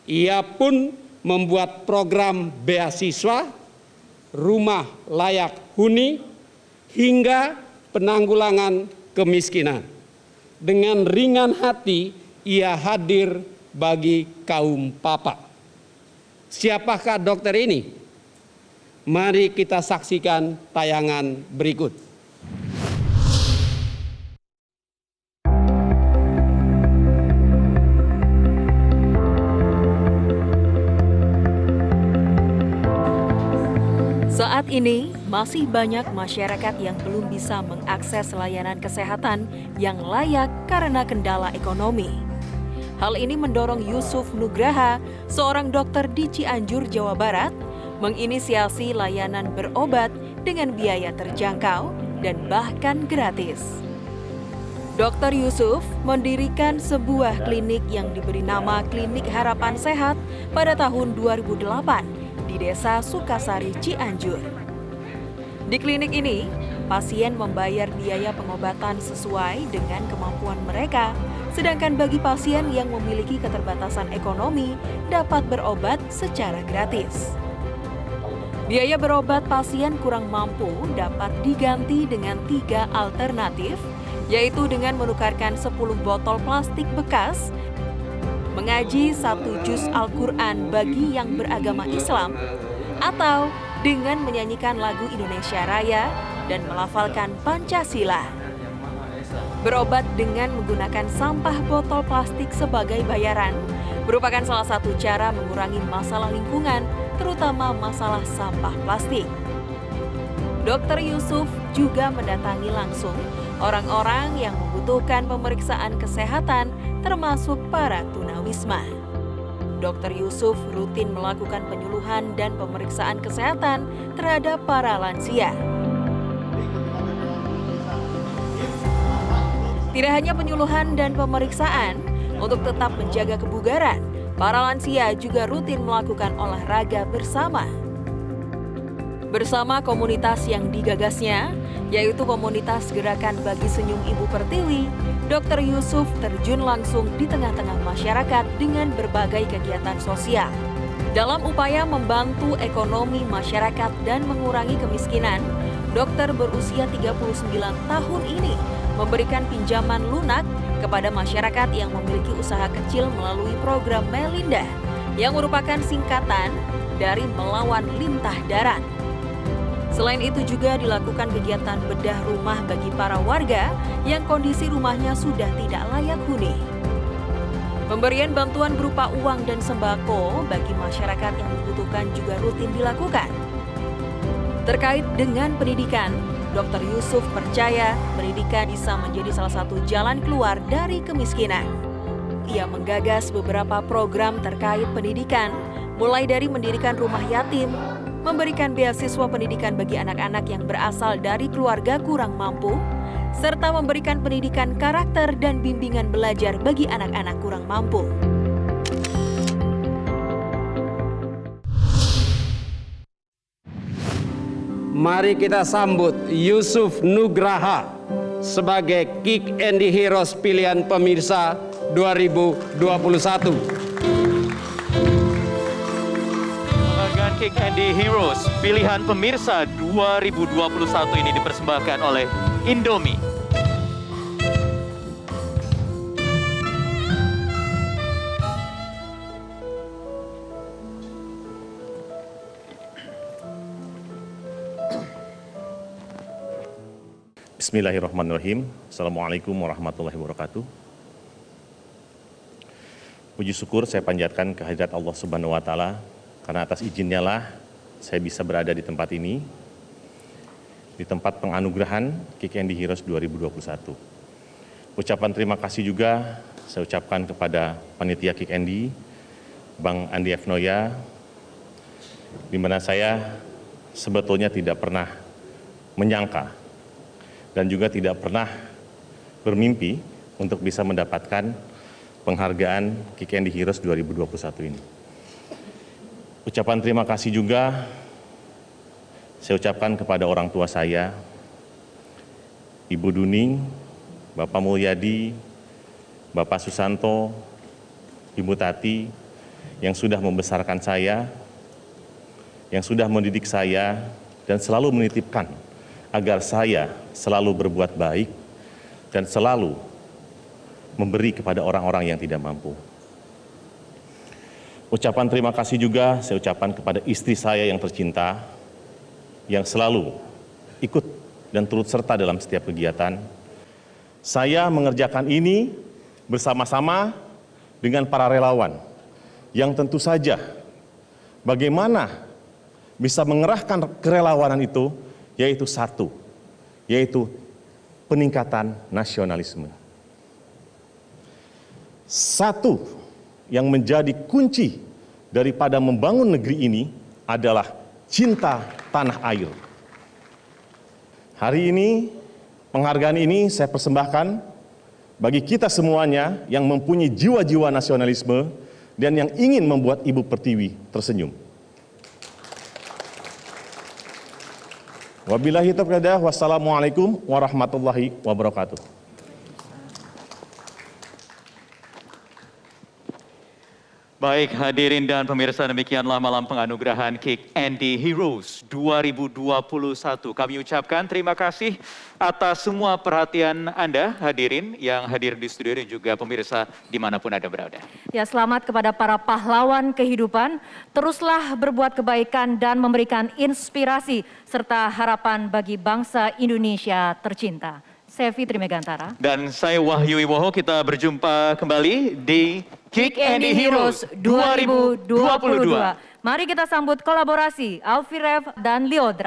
Speaker 23: ia pun membuat program beasiswa, rumah layak huni, hingga penanggulangan kemiskinan. Dengan ringan hati ia hadir bagi kaum papa. Siapakah dokter ini? Mari kita saksikan tayangan berikut.
Speaker 6: Saat ini, masih banyak masyarakat yang belum bisa mengakses layanan kesehatan yang layak karena kendala ekonomi. Hal ini mendorong Yusuf Nugraha, seorang dokter di Cianjur, Jawa Barat, menginisiasi layanan berobat dengan biaya terjangkau dan bahkan gratis. Dr. Yusuf mendirikan sebuah klinik yang diberi nama Klinik Harapan Sehat pada tahun 2008 di Desa Sukasari, Cianjur. Di klinik ini, pasien membayar biaya pengobatan sesuai dengan kemampuan mereka, sedangkan bagi pasien yang memiliki keterbatasan ekonomi dapat berobat secara gratis. Biaya berobat pasien kurang mampu dapat diganti dengan 3 alternatif, yaitu dengan menukarkan 10 botol plastik bekas, mengaji 1 juz Al-Quran bagi yang beragama Islam, atau dengan menyanyikan lagu Indonesia Raya dan melafalkan Pancasila. Berobat dengan menggunakan sampah botol plastik sebagai bayaran merupakan salah satu cara mengurangi masalah lingkungan, terutama masalah sampah plastik. Dr. Yusuf juga mendatangi langsung orang-orang yang membutuhkan pemeriksaan kesehatan, termasuk para tunawisma. Dr. Yusuf rutin melakukan penyuluhan dan pemeriksaan kesehatan terhadap para lansia. Tidak hanya penyuluhan dan pemeriksaan, untuk tetap menjaga kebugaran, para lansia juga rutin melakukan olahraga bersama. bersama komunitas yang digagasnya, yaitu komunitas Gerakan Bagi Senyum Ibu Pertiwi. Dr. Yusuf terjun langsung di tengah-tengah masyarakat dengan berbagai kegiatan sosial. Dalam upaya membantu ekonomi masyarakat dan mengurangi kemiskinan, dokter berusia 39 tahun ini memberikan pinjaman lunak kepada masyarakat yang memiliki usaha kecil melalui program Melinda yang merupakan singkatan dari melawan lintah darat. Selain itu juga dilakukan kegiatan bedah rumah bagi para warga yang kondisi rumahnya sudah tidak layak huni. Pemberian bantuan berupa uang dan sembako bagi masyarakat yang membutuhkan juga rutin dilakukan. Terkait dengan pendidikan, Dr. Yusuf percaya pendidikan bisa menjadi salah satu jalan keluar dari kemiskinan. Ia menggagas beberapa program terkait pendidikan, mulai dari mendirikan rumah yatim, memberikan beasiswa pendidikan bagi anak-anak yang berasal dari keluarga kurang mampu, serta memberikan pendidikan karakter dan bimbingan belajar bagi anak-anak kurang mampu.
Speaker 23: Mari kita sambut Yusuf Nugraha sebagai Kick Andy Heroes pilihan pemirsa 2021.
Speaker 3: Penghargaan Kick Andy Heroes pilihan pemirsa 2021 ini dipersembahkan oleh Indomie.
Speaker 4: Bismillahirrahmanirrahim. Assalamualaikum warahmatullahi wabarakatuh. Puji syukur saya panjatkan kehadirat Allah Subhanahu wa Ta'ala, karena atas izinnya lah saya bisa berada di tempat ini, di tempat penganugerahan Kick Andy Heroes 2021. Ucapan terima kasih juga saya ucapkan kepada panitia Kick Andy, Bang Andi F. Noya, di mana saya sebetulnya tidak pernah menyangka dan juga tidak pernah bermimpi untuk bisa mendapatkan penghargaan Kick Andy Heroes 2021 ini. Ucapan terima kasih juga saya ucapkan kepada orang tua saya, Ibu Duning, Bapak Mulyadi, Bapak Susanto, Ibu Tati, yang sudah membesarkan saya, yang sudah mendidik saya, dan selalu menitipkan agar saya selalu berbuat baik dan selalu memberi kepada orang-orang yang tidak mampu. Ucapan terima kasih juga saya ucapkan kepada istri saya yang tercinta, yang selalu ikut dan turut serta dalam setiap kegiatan. Saya mengerjakan ini bersama-sama dengan para relawan, yang tentu saja bagaimana bisa mengerahkan kerelawanan itu, yaitu satu, yaitu peningkatan nasionalisme. Satu yang menjadi kunci daripada membangun negeri ini adalah cinta tanah air. Hari ini, penghargaan ini saya persembahkan bagi kita semuanya yang mempunyai jiwa-jiwa nasionalisme dan yang ingin membuat Ibu Pertiwi tersenyum. Wabillahi taufiq, wassalamualaikum warahmatullahi wabarakatuh.
Speaker 3: Baik hadirin dan pemirsa, demikianlah malam penganugerahan Kick Andy Heroes 2021. Kami ucapkan terima kasih atas semua perhatian Anda hadirin yang hadir di studio dan juga pemirsa dimanapun Anda berada.
Speaker 1: Ya, selamat kepada para pahlawan kehidupan. Teruslah berbuat kebaikan dan memberikan inspirasi serta harapan bagi bangsa Indonesia tercinta. Saya Fitri Megantara.
Speaker 3: Dan saya Wahyu Wibowo, kita berjumpa kembali di Kick Andy Heroes 2022.
Speaker 1: Mari kita sambut kolaborasi Alfie Rev dan Liodra.